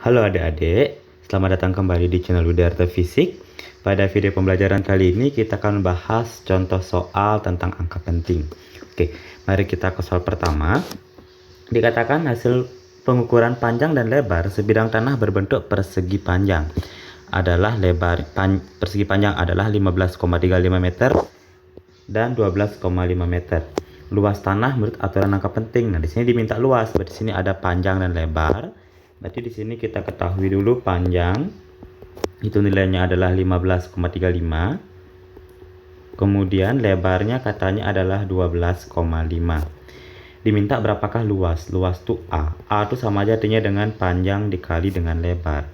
Halo adik-adik, selamat datang kembali di channel Widyarta Fisik. Pada video pembelajaran kali ini kita akan bahas contoh soal tentang angka penting. Oke, mari kita ke soal pertama. Dikatakan hasil pengukuran panjang dan lebar sebidang tanah berbentuk persegi panjang adalah persegi panjang adalah 15,35 meter dan 12,5 meter. Luas tanah menurut aturan angka penting. Nah, di sini diminta luas, berarti di sini ada panjang dan lebar. Berarti di sini kita ketahui dulu panjang itu nilainya adalah 15,35. Kemudian lebarnya katanya adalah 12,5. Diminta berapakah luas? Luas itu A. A itu sama aja artinya dengan panjang dikali dengan lebar.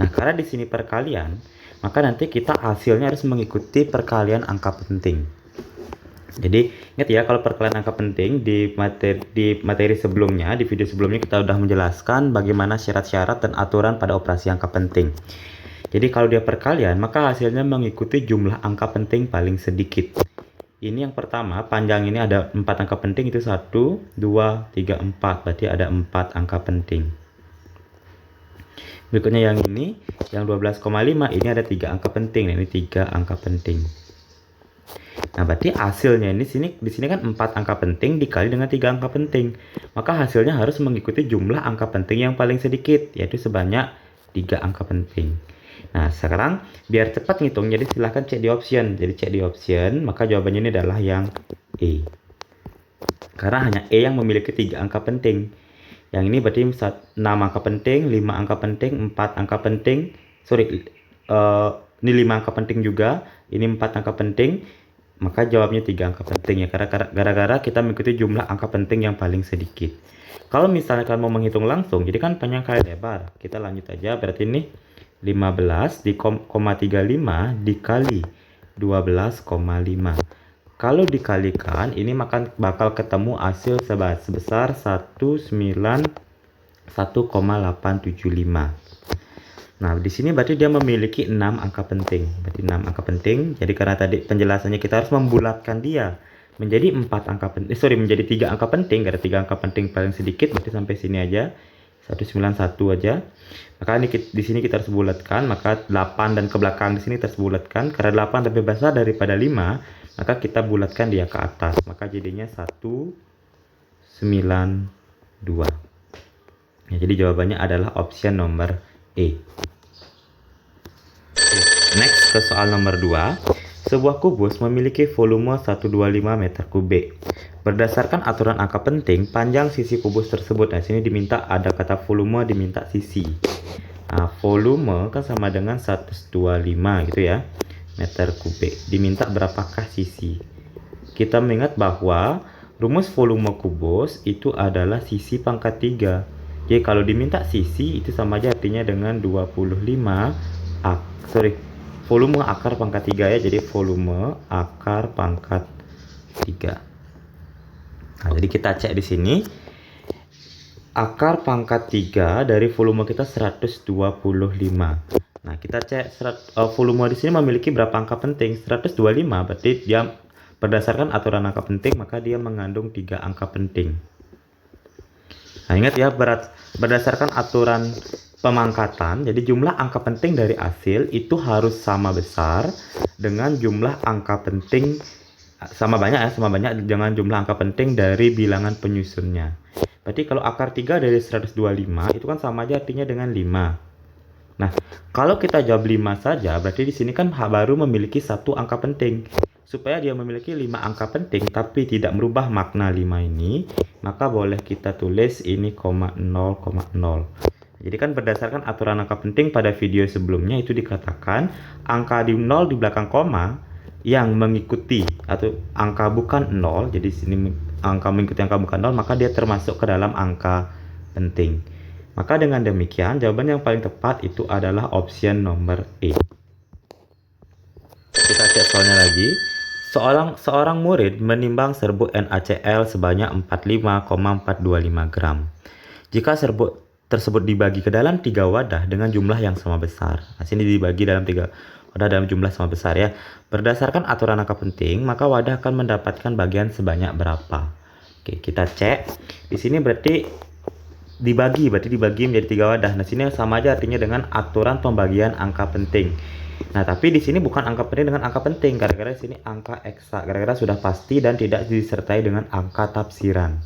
Nah, karena di sini perkalian, maka nanti kita hasilnya harus mengikuti perkalian angka penting. Jadi ingat ya, kalau perkalian angka penting di materi sebelumnya, di video sebelumnya kita sudah menjelaskan bagaimana syarat-syarat dan aturan pada operasi angka penting. Jadi kalau dia perkalian, maka hasilnya mengikuti jumlah angka penting paling sedikit. Ini yang pertama, panjang ini ada 4 angka penting, itu 1, 2, 3, 4. Berarti ada 4 angka penting. Berikutnya yang ini, yang 12,5, ini ada 3 angka penting. Nah, ini 3 angka penting. Nah, berarti hasilnya ini di sini kan 4 angka penting dikali dengan 3 angka penting. Maka hasilnya harus mengikuti jumlah angka penting yang paling sedikit, yaitu sebanyak 3 angka penting. Nah, sekarang biar cepat ngitung, jadi silahkan cek di option. Jadi cek di option, maka jawabannya ini adalah yang E. Karena hanya E yang memiliki 3 angka penting. Yang ini berarti 6 angka penting, 5 angka penting, 4 angka penting. Ini 5 angka penting juga, ini 4 angka penting. Maka jawabnya 3 angka penting ya, karena gara-gara kita mengikuti jumlah angka penting yang paling sedikit. Kalau misalnya kalian mau menghitung langsung, jadi kan panjang kali lebar, kita lanjut aja. Berarti ini 15 35 dikali 12,5. Kalau dikalikan ini bakal ketemu hasil sebesar 1,875. Nah, di sini berarti dia memiliki 6 angka penting. Berarti 6 angka penting. Jadi karena tadi penjelasannya kita harus membulatkan dia menjadi 4 angka penting. Menjadi 3 angka penting. Karena 3 angka penting paling sedikit, berarti sampai sini aja. 191 aja. Maka ini di sini kita harus bulatkan, maka 8 dan ke belakang di sini kita harus bulatkan. Karena 8 lebih besar daripada 5, maka kita bulatkan dia ke atas. Maka jadinya 192. Ya, jadi jawabannya adalah option nomor E. Next ke soal nomor 2. Sebuah kubus memiliki volume 125 meter kubik. Berdasarkan aturan angka penting, panjang sisi kubus tersebut. Nah, sini diminta ada kata volume, diminta sisi. Nah, volume kan sama dengan 125 gitu ya, meter kubik. Diminta berapakah sisi? Kita mengingat bahwa rumus volume kubus itu adalah sisi pangkat 3. Jadi kalau diminta sisi itu sama aja artinya dengan 25 volume akar pangkat 3 ya. Jadi volume akar pangkat 3. Nah, jadi kita cek di sini. Akar pangkat 3 dari volume kita 125. Nah, kita cek volume di sini memiliki berapa angka penting? 125. Berarti dia berdasarkan aturan angka penting, maka dia mengandung 3 angka penting. Nah, ingat ya, berdasarkan aturan pemangkatan, jadi jumlah angka penting dari hasil itu harus sama besar dengan jumlah angka penting sama banyak dengan jumlah angka penting dari bilangan penyusunnya. Berarti kalau akar 3 dari 125 itu kan sama aja artinya dengan 5. Nah, kalau kita jawab 5 saja, berarti di sini kan baru memiliki 1 angka penting. Supaya dia memiliki 5 angka penting tapi tidak merubah makna 5 ini, maka boleh kita tulis ini 0,0. Jadi kan berdasarkan aturan angka penting pada video sebelumnya itu dikatakan angka di 0 di belakang koma yang mengikuti atau angka bukan 0, jadi sini angka mengikuti angka bukan 0, maka dia termasuk ke dalam angka penting. Maka dengan demikian jawaban yang paling tepat itu adalah option nomor E. Kita cek soalnya lagi. Seorang murid menimbang serbuk NaCl sebanyak 45,425 gram. Jika serbuk tersebut dibagi ke dalam 3 wadah dengan jumlah yang sama besar. Nah, sini dibagi dalam 3 wadah dalam jumlah sama besar ya. Berdasarkan aturan angka penting, maka wadah akan mendapatkan bagian sebanyak berapa? Oke, kita cek. Di sini berarti dibagi, berarti dibagi menjadi 3 wadah. Nah, sini sama aja artinya dengan aturan pembagian angka penting. Nah, tapi di sini bukan angka penting dengan angka penting, gara-gara di sini angka eksak, gara-gara sudah pasti dan tidak disertai dengan angka tafsiran.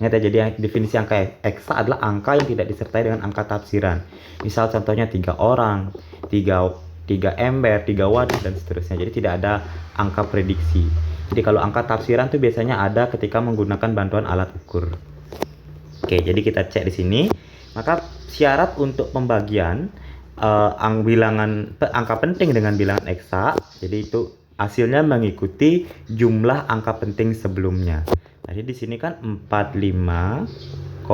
Ingat ya, jadi definisi angka eksak adalah angka yang tidak disertai dengan angka tafsiran. Misal contohnya 3 orang, 3 ember, 3 wadah, dan seterusnya. Jadi tidak ada angka prediksi. Jadi kalau angka tafsiran itu biasanya ada ketika menggunakan bantuan alat ukur. Oke, jadi kita cek di sini. Maka syarat untuk pembagian angka penting dengan bilangan eksak, jadi itu hasilnya mengikuti jumlah angka penting sebelumnya. Jadi di sini kan 45,425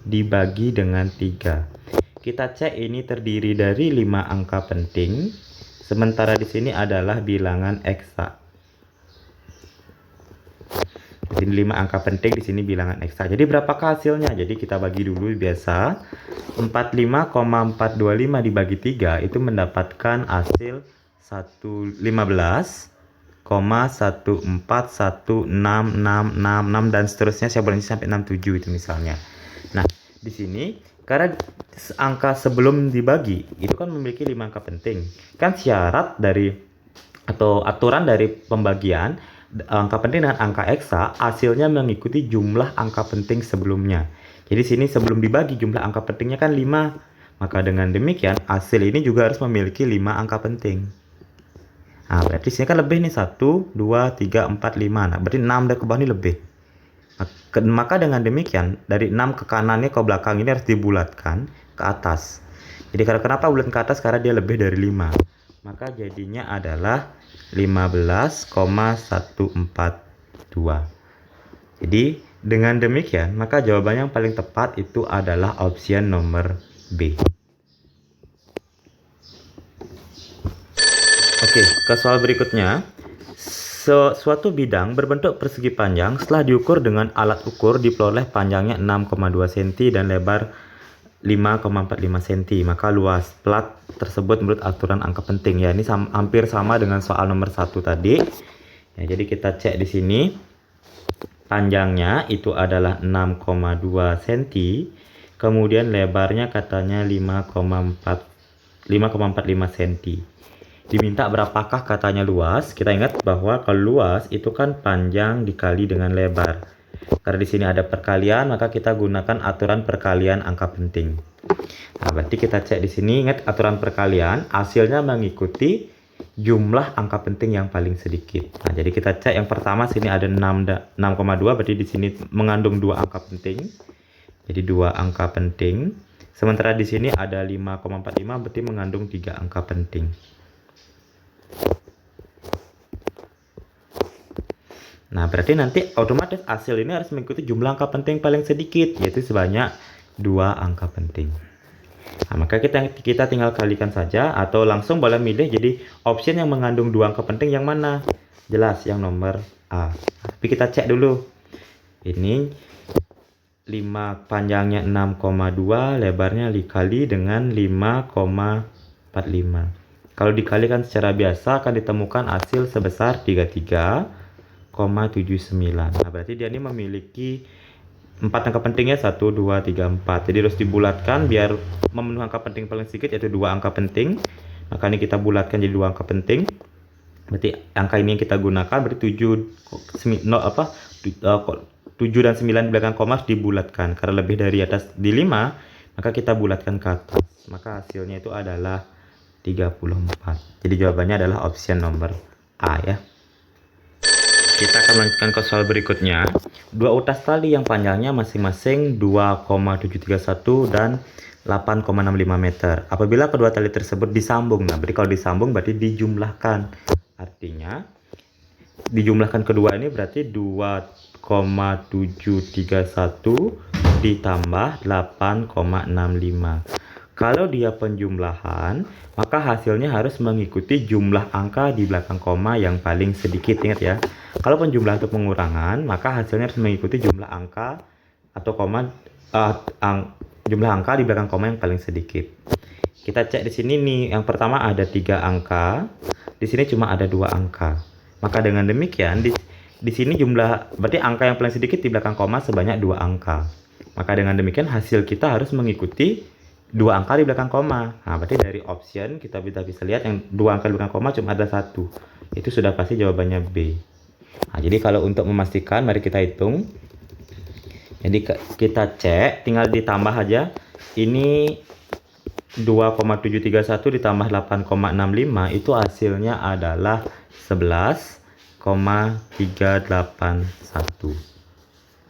dibagi dengan 3. Kita cek ini terdiri dari 5 angka penting, sementara di sini adalah bilangan eksak. Jadi 5 angka penting, di sini bilangan eksak. Jadi berapakah hasilnya? Jadi kita bagi dulu biasa. 45,425 dibagi 3 itu mendapatkan hasil 15,141666 dan seterusnya, saya boleh sampai 67 itu misalnya. Nah, di sini karena angka sebelum dibagi itu kan memiliki 5 angka penting. Kan syarat dari atau aturan dari pembagian angka penting dengan angka eksak hasilnya mengikuti jumlah angka penting sebelumnya. Jadi sini sebelum dibagi jumlah angka pentingnya kan 5. Maka dengan demikian hasil ini juga harus memiliki 5 angka penting. Nah, berarti sini kan lebih nih 1, 2, 3, 4, 5. Nah, berarti 6 dari ke bawah ini lebih. Maka dengan demikian dari 6 ke kanannya ke belakang ini harus dibulatkan ke atas. Jadi kenapa bulat ke atas? Karena dia lebih dari 5. Maka jadinya adalah 15,142. Jadi dengan demikian maka jawabannya yang paling tepat itu adalah option nomor B. Oke, ke soal berikutnya. Suatu bidang berbentuk persegi panjang setelah diukur dengan alat ukur diperoleh panjangnya 6,2 cm dan lebar 5,45 cm. Maka luas plat tersebut menurut aturan angka penting. Ya, ini hampir sama dengan soal nomor 1 tadi. Ya, jadi kita cek di sini. Panjangnya itu adalah 6,2 cm. Kemudian lebarnya katanya 5,45 cm. Diminta berapakah katanya luas. Kita ingat bahwa kalau luas itu kan panjang dikali dengan lebar. Karena di sini ada perkalian, maka kita gunakan aturan perkalian angka penting. Nah, berarti kita cek di sini, ingat aturan perkalian, hasilnya mengikuti jumlah angka penting yang paling sedikit. Nah, jadi kita cek yang pertama sini ada 6,2, berarti di sini mengandung 2 angka penting. Jadi 2 angka penting. Sementara di sini ada 5,45, berarti mengandung 3 angka penting. Nah, berarti nanti otomatis hasil ini harus mengikuti jumlah angka penting paling sedikit, yaitu sebanyak 2 angka penting. Nah, maka kita tinggal kalikan saja atau langsung boleh milih jadi option yang mengandung 2 angka penting yang mana? Jelas yang nomor A. Tapi kita cek dulu. Ini 5 panjangnya 6,2, lebarnya dikali dengan 5,45. Kalau dikalikan secara biasa akan ditemukan hasil sebesar 33,79. Nah, berarti dia ini memiliki 4 angka pentingnya 1, 2, 3, 4. Jadi harus dibulatkan biar memenuhi angka penting paling sedikit, yaitu 2 angka penting. Maka ini kita bulatkan jadi 2 angka penting. Berarti angka ini yang kita gunakan berarti 7 dan 9 di belakang koma harus dibulatkan. Karena lebih dari atas di 5, maka kita bulatkan ke atas. Maka hasilnya itu adalah 34. Jadi jawabannya adalah option nomor A ya. Kita akan lanjutkan ke soal berikutnya. 2 utas tali yang panjangnya masing-masing 2,731 dan 8,65 meter. Apabila kedua tali tersebut disambung, nah berarti kalau disambung berarti dijumlahkan. Artinya dijumlahkan kedua ini berarti 2,731 ditambah 8,65. Kalau dia penjumlahan, maka hasilnya harus mengikuti jumlah angka di belakang koma yang paling sedikit. Ingat ya, kalau penjumlahan itu pengurangan, maka hasilnya harus mengikuti jumlah angka atau jumlah angka di belakang koma yang paling sedikit. Kita cek di sini nih, yang pertama ada 3 angka, di sini cuma ada 2 angka. Maka dengan demikian di sini jumlah, berarti angka yang paling sedikit di belakang koma sebanyak 2 angka. Maka dengan demikian hasil kita harus mengikuti 2 angka di belakang koma. Nah, berarti dari option kita bisa lihat yang 2 angka di belakang koma cuma ada 1. Itu sudah pasti jawabannya B. Nah, jadi kalau untuk memastikan, mari kita hitung. Jadi kita cek, tinggal ditambah aja. Ini 2,731 ditambah 8,65 itu hasilnya adalah 11,381.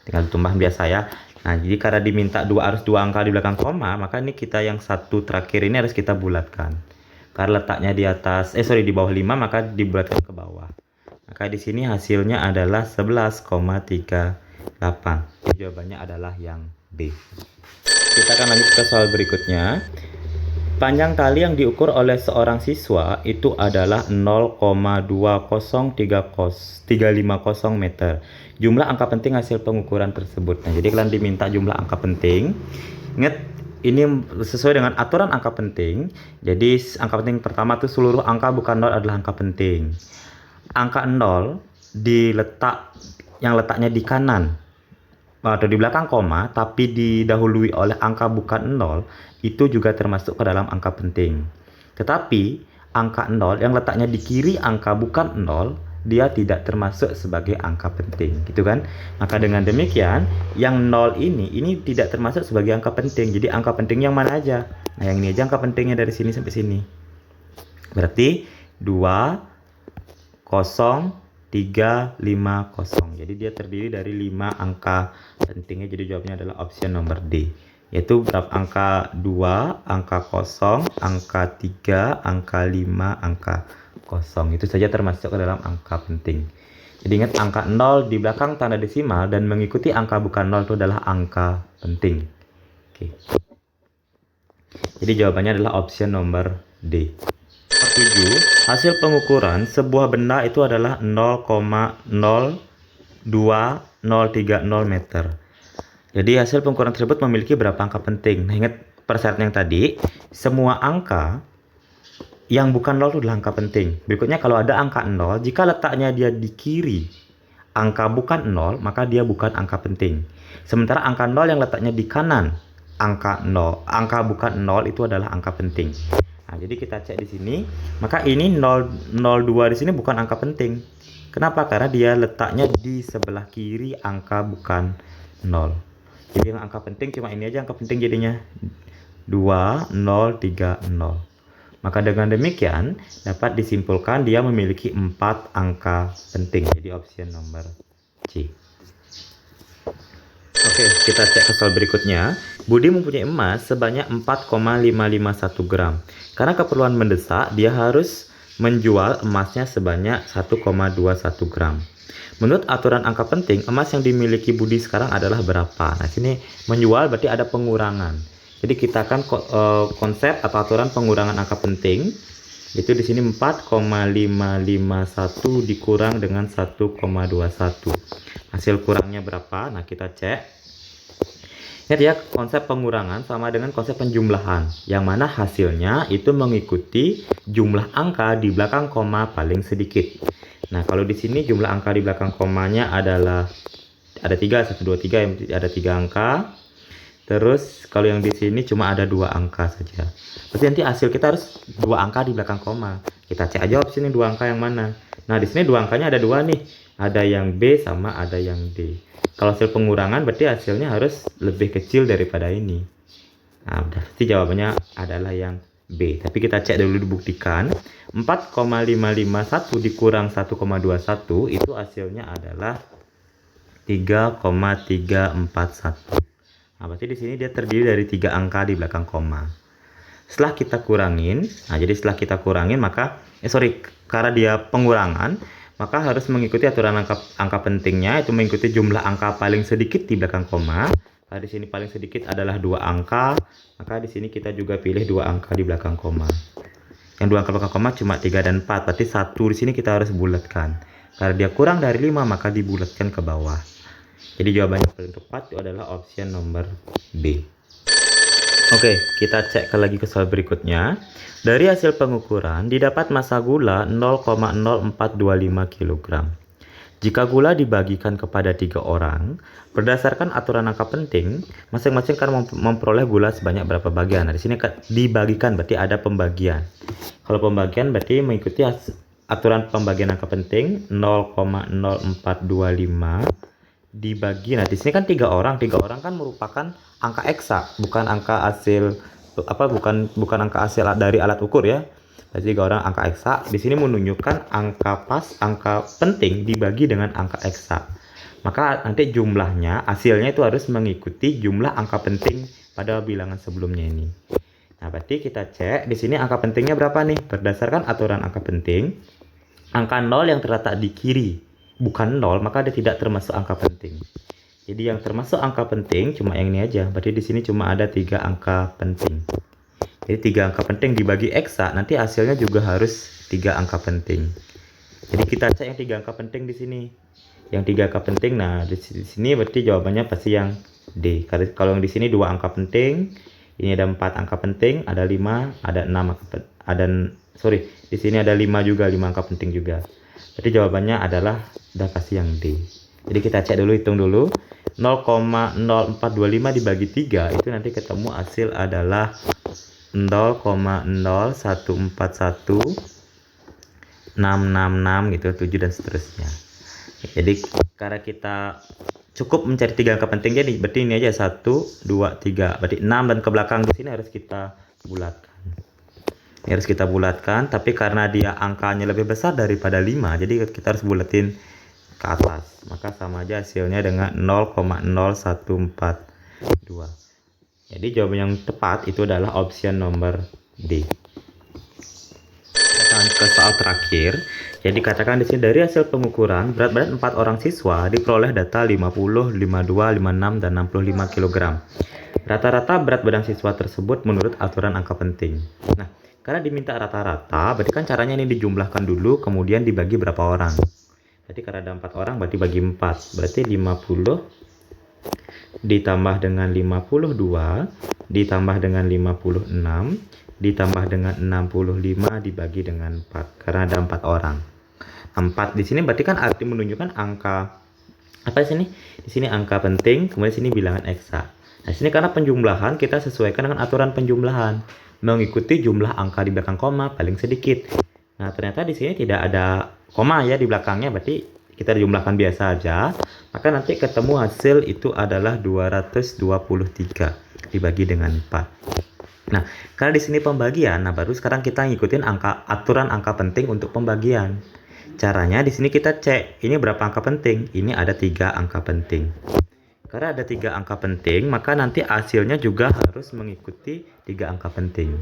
Tinggal ditambah biasa ya. Nah, jadi karena diminta harus 2 angka di belakang koma, maka ini kita yang satu terakhir ini harus kita bulatkan. Karena letaknya di atas, di bawah 5, maka dibulatkan ke bawah. Maka di sini hasilnya adalah 11,38. Jadi jawabannya adalah yang B. Kita akan lanjut ke soal berikutnya. Panjang tali yang diukur oleh seorang siswa itu adalah 0,20350 meter. Jumlah angka penting hasil pengukuran tersebut. Nah, jadi kalian diminta jumlah angka penting. Ingat, ini sesuai dengan aturan angka penting. Jadi angka penting pertama itu seluruh angka bukan 0 adalah angka penting. Angka 0 yang letaknya di kanan atau di belakang koma tapi didahului oleh angka bukan 0 itu juga termasuk ke dalam angka penting. Tetapi angka 0 yang letaknya di kiri angka bukan 0 dia tidak termasuk sebagai angka penting, gitu kan? Maka dengan demikian yang 0 ini tidak termasuk sebagai angka penting. Jadi angka penting yang mana aja? Nah, yang ini aja angka pentingnya dari sini sampai sini. Berarti 20350. Jadi dia terdiri dari 5 angka pentingnya. Jadi jawabannya adalah option nomor D. Yaitu berapa? Angka 2, angka 0, angka 3, angka 5, angka 0. Itu saja termasuk ke dalam angka penting. Jadi ingat, angka 0 di belakang tanda desimal dan mengikuti angka bukan 0 itu adalah angka penting. Oke. Jadi jawabannya adalah option nomor D. 7. Hasil pengukuran sebuah benda itu adalah 0,02030 meter. Jadi hasil pengukuran tersebut memiliki berapa angka penting? Nah, ingat persyaratan yang tadi, semua angka yang bukan 0 itu adalah angka penting. Berikutnya, kalau ada angka 0, jika letaknya dia di kiri angka bukan 0, maka dia bukan angka penting. Sementara angka 0 yang letaknya di kanan angka bukan 0 itu adalah angka penting. Nah, jadi kita cek di sini, maka ini 002 di sini bukan angka penting. Kenapa? Karena dia letaknya di sebelah kiri angka bukan 0. Jadi yang angka penting cuma ini aja angka penting jadinya 2030. Maka dengan demikian dapat disimpulkan dia memiliki 4 angka penting. Jadi option nomor C. Oke, kita cek ke soal berikutnya. Budi mempunyai emas sebanyak 4,551 gram. Karena keperluan mendesak, dia harus menjual emasnya sebanyak 1,21 gram. Menurut aturan angka penting, emas yang dimiliki Budi sekarang adalah berapa? Nah, sini menjual berarti ada pengurangan. Jadi kita akan konsep atau aturan pengurangan angka penting. Itu di sini 4,551 dikurang dengan 1,21. Hasil kurangnya berapa? Nah, kita cek. Ingat ya, konsep pengurangan sama dengan konsep penjumlahan, yang mana hasilnya itu mengikuti jumlah angka di belakang koma paling sedikit. Nah, kalau di sini jumlah angka di belakang komanya adalah ada 3, 1, 2, 3, ada 3 angka. Terus kalau yang di sini cuma ada 2 angka saja. Berarti nanti hasil kita harus 2 angka di belakang koma. Kita cek aja opsi ini 2 angka yang mana. Nah, di sini 2 angkanya ada 2 nih. Ada yang B sama ada yang D. Kalau hasil pengurangan berarti hasilnya harus lebih kecil daripada ini. Nah, berarti jawabannya adalah yang B. Tapi kita cek dulu, dibuktikan. 4,551 dikurang 1,21 itu hasilnya adalah 3,341. Nah, berarti di sini dia terdiri dari 3 angka di belakang koma. Setelah kita kurangin, maka karena dia pengurangan, maka harus mengikuti aturan angka pentingnya, itu mengikuti jumlah angka paling sedikit di belakang koma. Nah, di sini paling sedikit adalah 2 angka, maka di sini kita juga pilih 2 angka di belakang koma. Yang 2 angka belakang koma cuma 3 dan 4, berarti 1 di sini kita harus bulatkan. Karena dia kurang dari 5, maka dibulatkan ke bawah. Jadi jawabannya paling tepat itu adalah option nomor B. Oke, kita cek lagi ke soal berikutnya. Dari hasil pengukuran didapat massa gula 0,0425 kg. Jika gula dibagikan kepada 3 orang, berdasarkan aturan angka penting, masing-masing akan memperoleh gula sebanyak berapa bagian. Nah, di sini dibagikan berarti ada pembagian. Kalau pembagian berarti mengikuti aturan pembagian angka penting 0,0425 dibagi. Nah, di sini kan 3 orang. 3 orang kan merupakan angka eksak, bukan angka hasil bukan angka hasil dari alat ukur ya. Jadi 3 orang angka eksak. Di sini menunjukkan angka pas, angka penting dibagi dengan angka eksak. Maka nanti jumlahnya, hasilnya itu harus mengikuti jumlah angka penting pada bilangan sebelumnya ini. Nah, berarti kita cek di sini angka pentingnya berapa nih? Berdasarkan aturan angka penting, angka 0 yang terletak di kiri bukan 0, maka dia tidak termasuk angka penting. Jadi yang termasuk angka penting cuma yang ini aja. Berarti di sini cuma ada 3 angka penting. Jadi 3 angka penting dibagi eksak, nanti hasilnya juga harus 3 angka penting. Jadi kita cek yang 3 angka penting di sini. Yang 3 angka penting, nah di sini berarti jawabannya pasti yang D. Kalau yang di sini 2 angka penting, ini ada 4 angka penting, ada 5, ada 6 di sini ada 5 juga, 5 angka penting juga. Berarti jawabannya adalah udah pasti yang D. Jadi kita cek dulu, hitung dulu. 0,0425 dibagi 3 itu nanti ketemu hasil adalah 0,0141666 gitu, 7 dan seterusnya. Jadi karena kita cukup mencari 3 angka penting, jadi berarti ini aja 1 2 3, berarti 6 dan ke belakang di sini harus kita bulatkan. Ini harus kita bulatkan, tapi karena dia angkanya lebih besar daripada 5, jadi kita harus bulatin ke atas. Maka sama aja hasilnya dengan 0,0142. Jadi jawaban yang tepat itu adalah option nomor D. Kita ke soal terakhir. Jadi katakan di sini dari hasil pengukuran berat badan 4 orang siswa diperoleh data 50, 52, 56 dan 65 kg. Rata-rata berat badan siswa tersebut menurut aturan angka penting. Nah, karena diminta rata-rata, berarti kan caranya ini dijumlahkan dulu kemudian dibagi berapa orang. Berarti karena ada 4 orang berarti bagi 4. Berarti 50 ditambah dengan 52 ditambah dengan 56 ditambah dengan 65 dibagi dengan 4 karena ada 4 orang. 4 di sini berarti kan arti menunjukkan angka apa di sini? Di sini angka penting, kemudian sini bilangan eksak. Nah, sini karena penjumlahan kita sesuaikan dengan aturan penjumlahan, mengikuti jumlah angka di belakang koma paling sedikit. Nah, ternyata di sini tidak ada koma ya di belakangnya, berarti kita jumlahkan biasa aja, maka nanti ketemu hasil itu adalah 223 dibagi dengan 4. Nah, karena di sini pembagian, nah baru sekarang kita ngikutin aturan angka penting untuk pembagian. Caranya di sini kita cek, ini berapa angka penting? Ini ada 3 angka penting. Karena ada 3 angka penting, maka nanti hasilnya juga harus mengikuti 3 angka penting.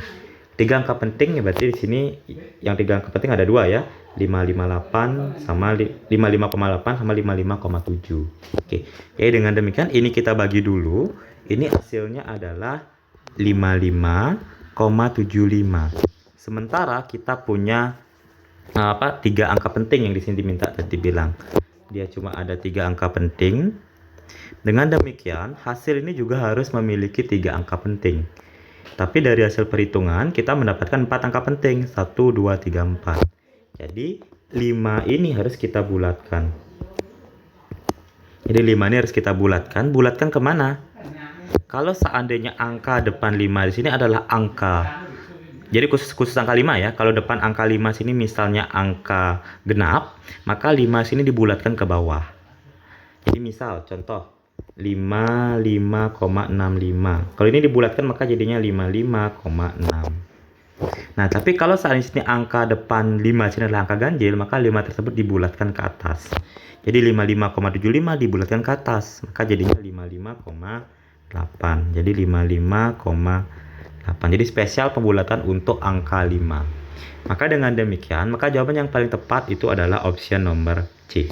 3 angka penting ya berarti di sini yang 3 angka penting ada 2 ya. 558 sama 55,8 sama 55,7. Oke. Oke, dengan demikian ini kita bagi dulu. Ini hasilnya adalah 55,75. Sementara kita punya 3 angka penting yang di sini diminta tadi bilang. Dia cuma ada 3 angka penting. Dengan demikian, hasil ini juga harus memiliki 3 angka penting. Tapi dari hasil perhitungan kita mendapatkan 4 angka penting, 1 2 3 4. Jadi 5 ini harus kita bulatkan. Jadi 5 ini harus kita bulatkan. Bulatkan kemana? Kalau seandainya angka depan 5 di sini adalah angka, jadi khusus angka 5 ya. Kalau depan angka 5 sini misalnya angka genap, maka 5 sini dibulatkan ke bawah. Jadi misal contoh 55,65. Kalau ini dibulatkan maka jadinya 55,6. Nah, tapi kalau saat ini angka depan 5 sini adalah angka ganjil, maka 5 tersebut dibulatkan ke atas. Jadi 55,75 dibulatkan ke atas, maka jadinya 55,8. Jadi 55,8. Jadi spesial pembulatan untuk angka 5. Maka dengan demikian, maka jawaban yang paling tepat itu adalah option nomor C.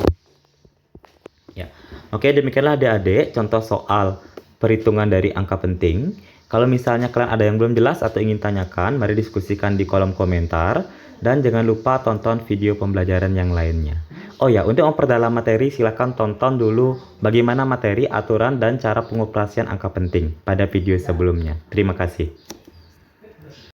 Ya. Oke, demikianlah adik-adik contoh soal perhitungan dari angka penting. Kalau misalnya kalian ada yang belum jelas atau ingin tanyakan, mari diskusikan di kolom komentar. Dan jangan lupa tonton video pembelajaran yang lainnya. Oh ya, untuk memperdalam materi silahkan tonton dulu bagaimana materi, aturan, dan cara pengoperasian angka penting pada video sebelumnya. Terima kasih.